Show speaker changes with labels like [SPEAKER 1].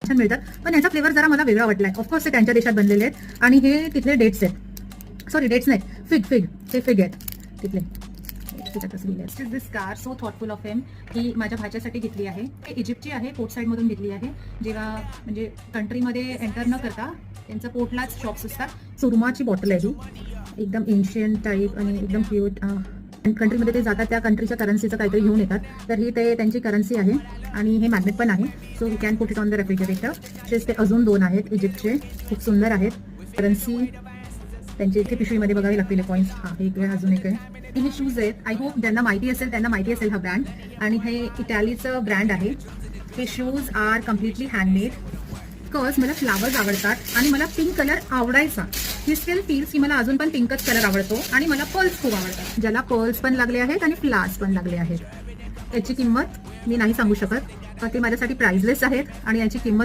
[SPEAKER 1] छान मिळतात, पण याचा फ्लेवर जरा मला वेगळा वाटलाय. ऑफकोर्स ते त्यांच्या देशात बनलेले आहेत आणि हे तिथले डेट्स आहेत. सॉरी डेट्स नाही, फिग ते फिग आहेत तिथले. दिस कार सो थॉटफुल ऑफ हिम. ही माझ्या भाच्यासाठी घेतली आहे. हे इजिप्तची आहे, पोर्ट साईडमधून घेतली आहे. जेव्हा म्हणजे कंट्रीमध्ये एंटर न करता त्यांचं पोर्टलाच शॉप्स असतात. सुरमाची बॉटल आहे ही, एकदम एन्शियंट टाईप आणि एकदम क्यूट. कंट्रीमध्ये ते जातात त्या कंट्रीच्या करन्सीचं काहीतरी घेऊन येतात, तर ही ते त्यांची करन्सी आहे आणि हे मॅग्नेट पण आहे. So we can put it on the refrigerator. ते अजून 2 आहेत इजिप्तचे, खूप सुंदर आहेत. करन्सी त्यांची इथे पिशवीमध्ये बघावी लागतील कॉईन्स. हा एक आहे, अजून एक आहे. हे शूज आहेत. आय होप ज्यांना माहिती असेल हा ब्रँड, आणि हे इटालीचं ब्रँड आहे. हे shoes are completely handmade. Because मला फ्लावर्स आवडतात आणि मला पिंक कलर आवडायचा. ही स्टिल फील्स की मला अजून पण पिंकच कलर आवडतो आणि मला पर्ल्स खूप आवडतात, ज्याला पर्ल्स पण लागले आहेत आणि फ्लावर्स पण लागले आहेत. याची किंमत मी नाही सांगू शकत, ते माझ्यासाठी प्राइसलेस आहेत आणि याची किंमत